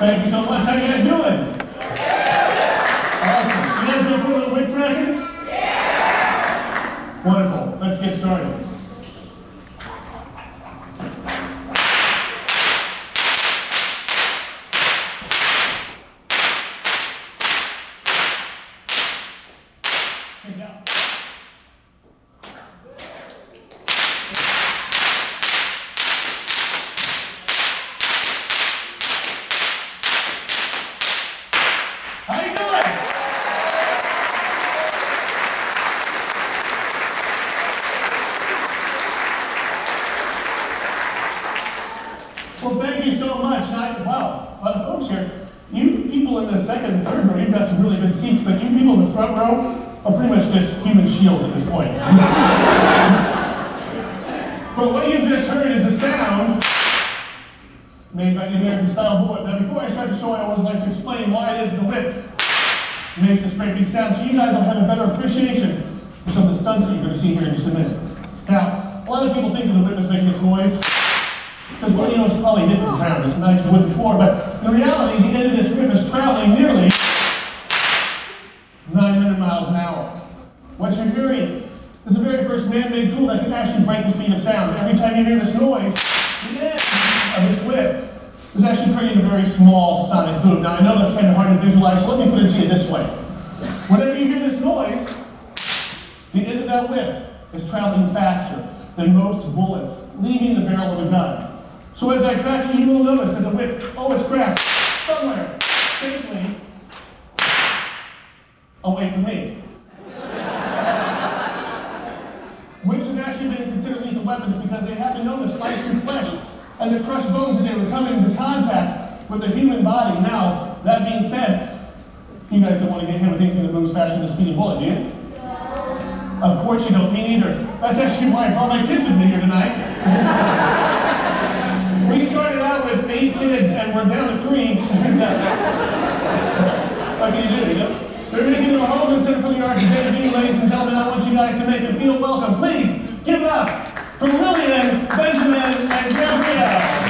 Thank you so much. How you guys doing? Awesome. You guys ready for a little whip cracking? Yeah! Wonderful. Let's get started. Check it out. How you doing? Well, thank you so much. Wow, a lot of folks here. You people in the second and third row, you've got some really good seats, but you people in the front row are pretty much just human shield at this point. But what you've just heard is a sound made by the American-style bullet. Now, before I start the show, I always like to explain why it is the whip makes this great big sound, so you guys will have a better appreciation for some of the stunts that you're going to see here in just a minute. Now, a lot of people think of the whip as making this noise, because well, you know, it's probably hit the ground. It's a nice wooden floor, but in reality, the end of this whip is traveling nearly 900 miles an hour. What you're hearing is the very first man-made tool that can actually break the speed of sound. Every time you hear this noise, the end of this whip is actually creating a very small sonic boom. Now, I know that's kind of hard to visualize, so let me put it to you this way. Whenever you hear this noise, the end of that whip is traveling faster than most bullets leaving the barrel of a gun. So as I crack it, you will notice that the whip always cracks somewhere safely away from me. Whips have actually been considered lethal weapons because they have been known to slice through flesh and to crush bones if they were coming into contact with the human body. Now, that being said, you guys don't want to get hit with anything that moves faster than a speeding bullet, do you? Of course you don't, me neither. That's actually why I brought my kids with me here tonight. We started out with 8 kids and we're down to 3. What can you do, you know? We're going to get to a Hoogland Center for the Arts today, ladies and gentlemen. I want you guys to make them feel welcome. Please give it up for Lillian, Benjamin, and Gabrielle.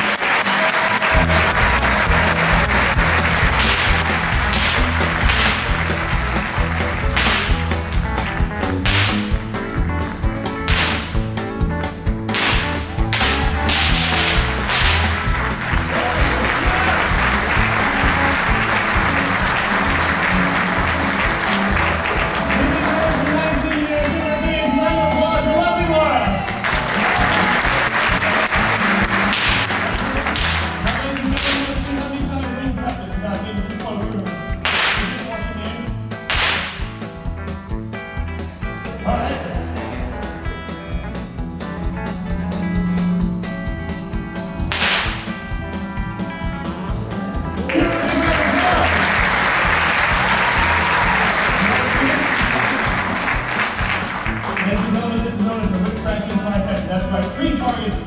That's right, 3 targets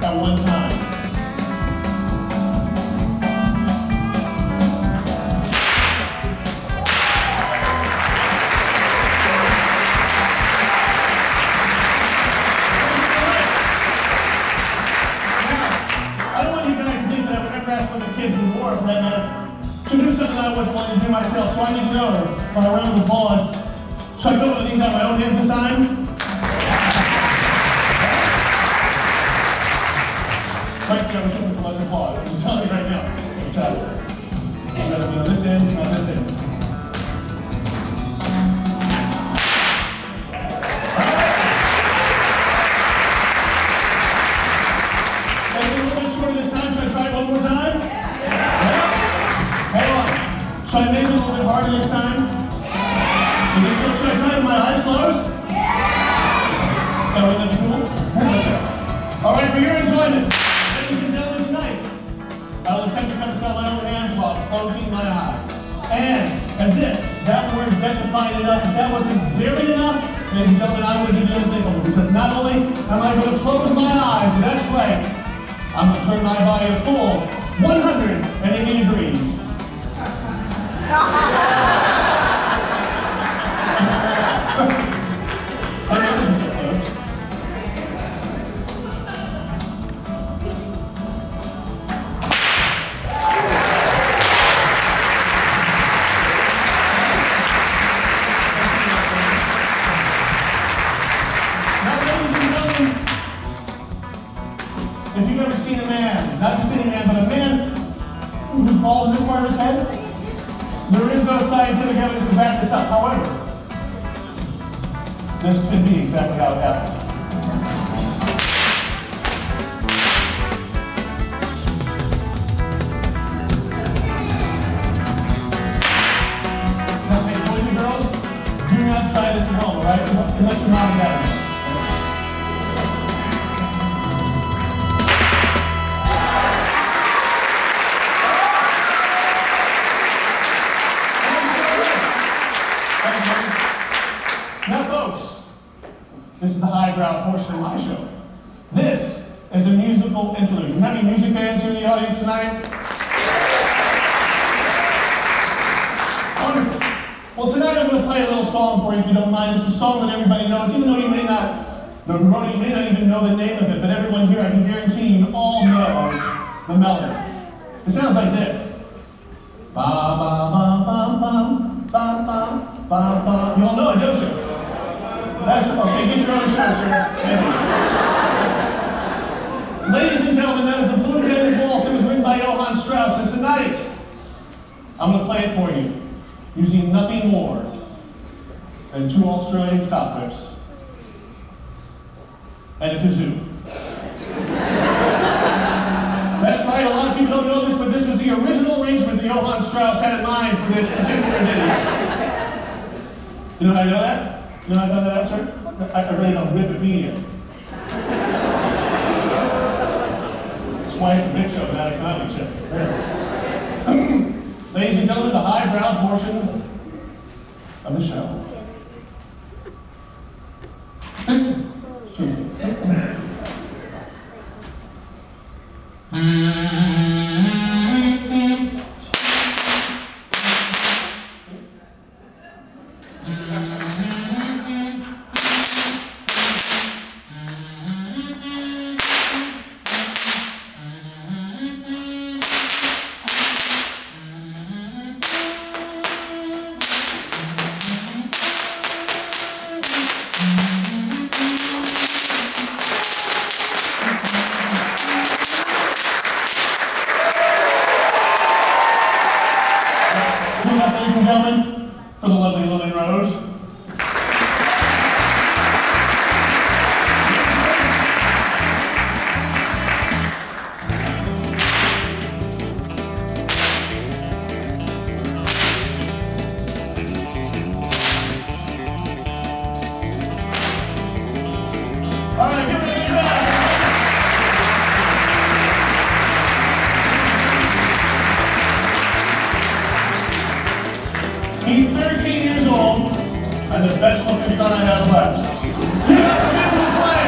at one time. I don't want you guys to think that I would ever ask for the kids in war, for that matter, to do something I wasn't wanting to do myself. So I need to know, by a round of applause, should I go with these out of my own hands this time? Right there, I was hoping for less applause. I'm just telling you right now. It's you gotta be on this end, on this end. Okay, a little bit shorter this time. Should I try it one more time? Yeah. Hold on. Should I make it a little bit harder this time? You think so? Should I try it with my eyes closed? Yeah. Would that be cool? All right, for your enjoyment. I will attempt to cut this out of my own hands while closing my eyes. And, as if that word defined enough, if that wasn't daring enough, ladies and gentlemen, I'm going to do the unthinkable. Because not only am I going to close my eyes, but that's right, I'm going to turn my body a full 180 degrees. seen a man, not just any man, but a man who's bald in this part of his head? There is no scientific evidence to back this up. However, this could be exactly how it happened. Try this at home, all right? Unless your mom and dad know. Now, folks, this is the highbrow portion of my show. This is a musical interlude. You have any music fans here in the audience tonight? Wonderful. Well, tonight I'm going to play a little song for you, if you don't mind. It's a song that everybody knows, even though you may not even know the name of it, but everyone here, I can guarantee you all know the melody. It sounds like this. Ba ba ba ba ba ba ba ba. You all know it, don't you? That's okay. Get your own show, sir. Ladies and gentlemen, that is the Blue-Headed Waltz. It was written by Johann Strauss, and tonight I'm going to play it for you, using nothing more than 2 Australian stop whips and a kazoo. That's right, a lot of people don't know this, but this was the original arrangement that Johann Strauss had in mind for this particular ditty. You know how I know that? You know how I found that out, sir? I read it on Wikipedia. That's why it's a big show, not a comedy show. Ladies and gentlemen, the highbrow portion of the show. Excuse me. Ladies and gentlemen, for the lovely Lily Rose. All right, give it a hand. He's 13 years old and the best looking son I have left. Give it up for Mitchell Clay!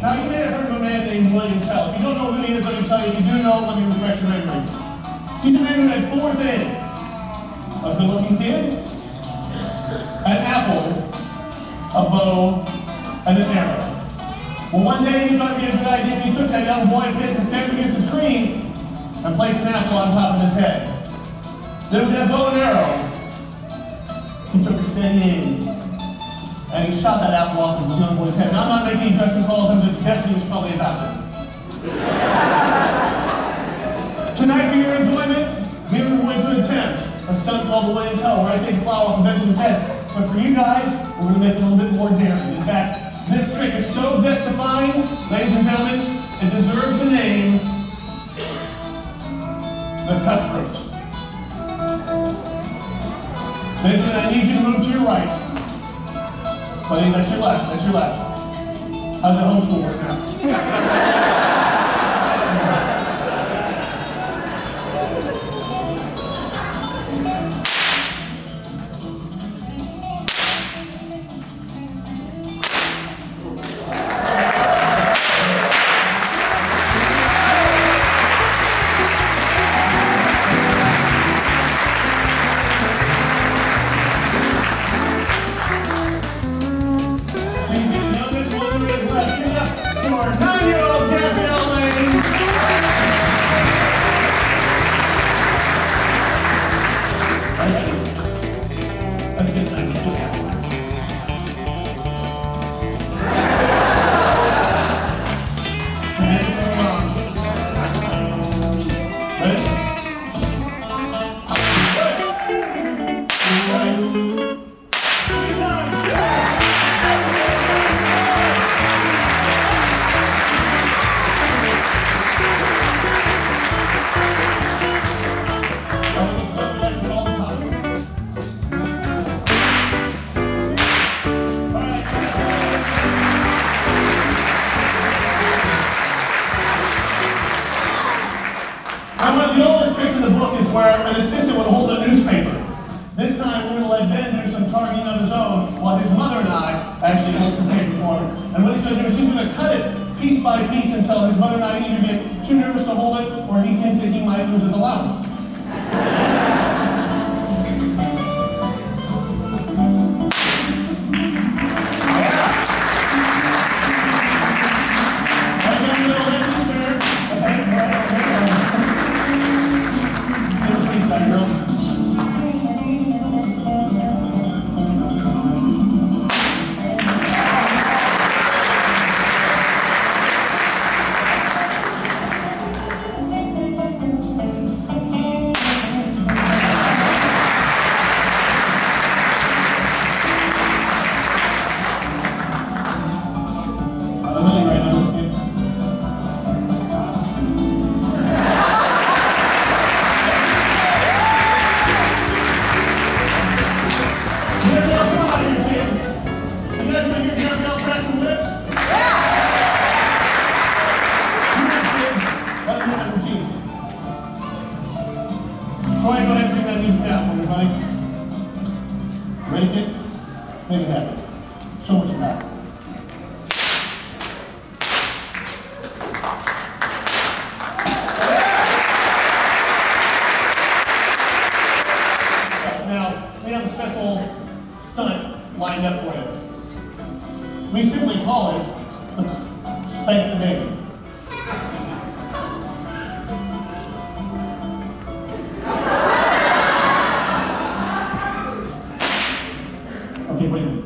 Now you may have heard of a man named William Tell. If you don't know who he is, let me tell you. If you do know, let me refresh your memory. He's a man who had 4 things: a good looking kid, an apple, a bow, and an arrow. Well, one day he thought it'd be a good idea if he took that young boy and placed his stand against a tree and placed an apple on top of his head. Then with that bow and arrow, he took a steady aim and he shot that apple off of this young boy's head. Now, I'm not making any judgment calls, I'm just guessing it was probably about it. Tonight, for your enjoyment, we are going to attempt a stunt called the William Tell, where I take a flower off of Benjamin's head. But for you guys, we're going to make it a little bit more daring. In fact, this trick is so death-defying, ladies and gentlemen, it deserves the name, the Cutthroat. Benjamin, I need you to move to your right. Buddy, that's your left, that's your left. How's that homeschool work now? She's the youngest one there is left. Give it up for 9-year-old Gabby. One of the oldest tricks in the book is where an assistant would hold a newspaper. This time we're going to let Ben do some targeting of his own while his mother and I actually hold some paper for him. And what he's going to do is he's going to cut it piece by piece until his mother and I either get too nervous to hold it or he thinks that he might lose his allowance. Go ahead and bring that music down, everybody. Ready, kid? Make it happen. Show what you got. Now, we have a special stunt lined up for you. We simply call it Spank the Baby. Okay, wait a minute.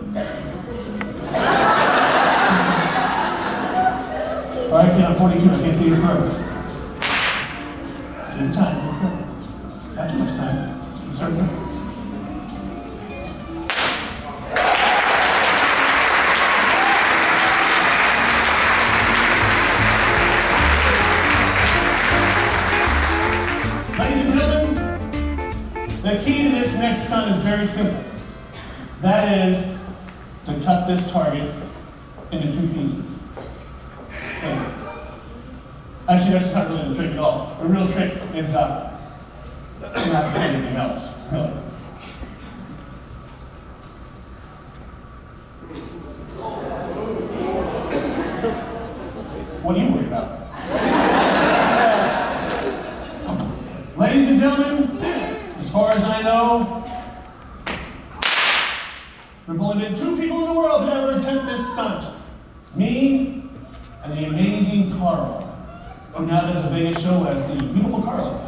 All right, kid, I'm 42. I can't see your throat. Take your time. Not too much time. Certainly. Ladies and gentlemen, the key to this next stunt is very simple. That is to cut this target into 2 pieces. So, actually, that's not really the trick at all. The real trick is not anything else, really. What are you worried about? Ladies and gentlemen, as far as I know, there have only been 2 people in the world who ever attempt this stunt. Me and the amazing Carl, who now does a Vegas show as the beautiful Carla.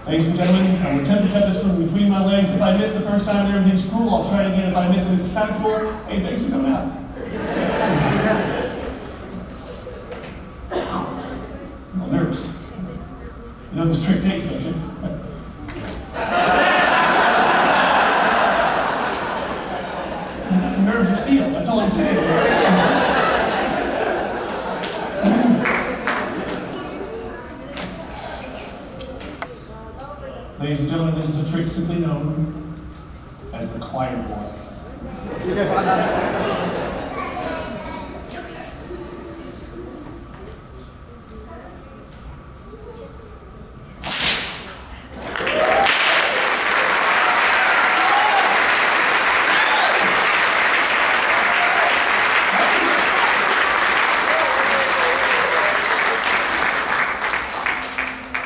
Ladies and gentlemen, I will attempt to cut this from between my legs. If I miss the first time and everything's cool, I'll try it again. If I miss and it's kind of cool, hey, thanks for coming out. I'm a little nervous. You know this trick takes, don't you? Nerves of steel, that's all I'm saying. Ladies and gentlemen, this is a trick simply known as the choir boy.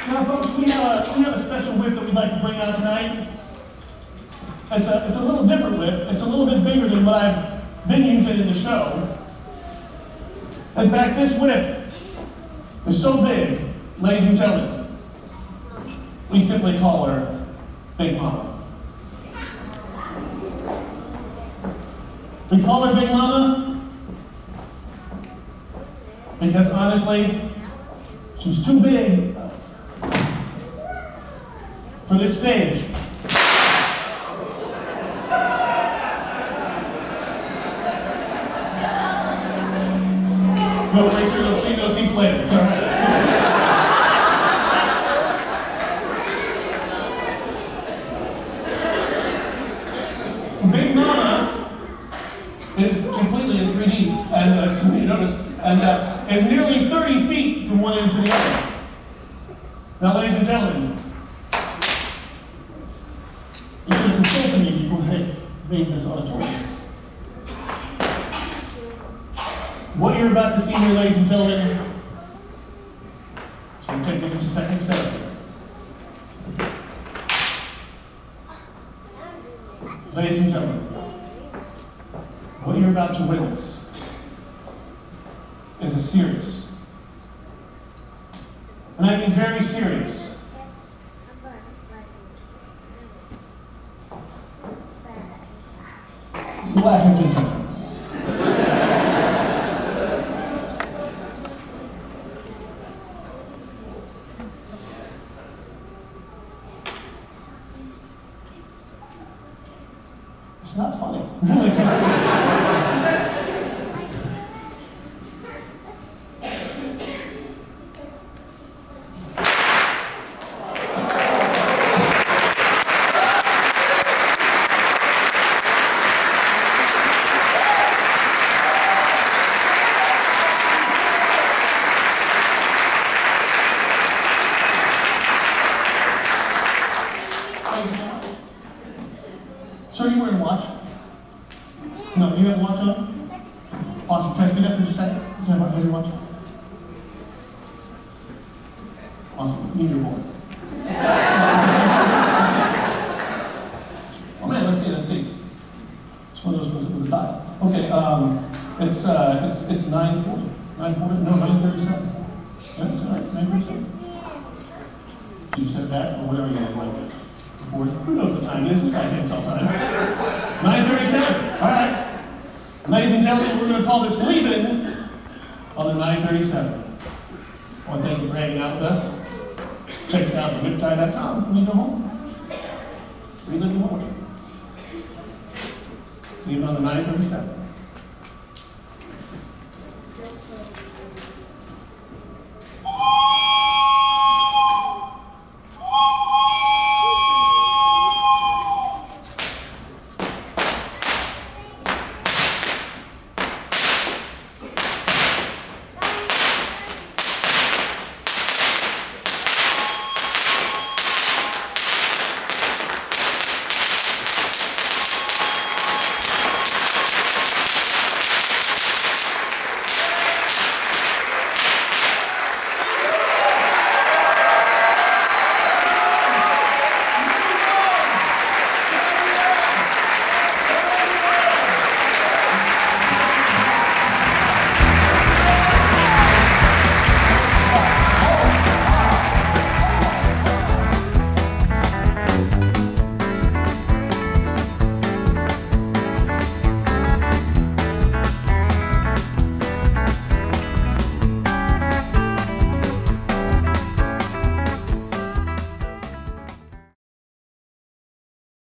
Now, folks, we have a special whip that we'd like to bring out tonight. It's a little different whip. It's a little bit bigger than what I've been using in the show. In fact, this whip is so big, ladies and gentlemen, we simply call her Big Mama. We call her Big Mama because honestly, She's too big for this stage. No worries, you'll see those seats later. It's all right. Big Mama is completely in 3D, and so you notice, and is nearly 30 feet from one end to the other. Now, ladies and gentlemen, you should have consulted me before they made this auditorium. What you're about to see here, ladies and gentlemen, it's going to take me just a second to set up. Ladies and gentlemen, what you're about to witness is a serious, and I mean very serious, lack of control. It's not funny. Really. Sir, you wearing a watch? No, you have a watch on? Awesome. Can I see that for just a second? Can I have your watch? Awesome. Need your board. Oh man, let's see. It's one of those with a dial. Okay, it's 9:40. 9:40? No, 9:37. Yeah, it's all right. 9:37. Did you set that or whatever you want to do? Who knows what time it is? This guy thinks all the time. 9:37. All right. Ladies and gentlemen, we're going to call this leaving on the 9:37. I want to thank you for hanging out with us. Check us out at whiptie.com when you go home. Relive the moment. Leaving on the 9:37.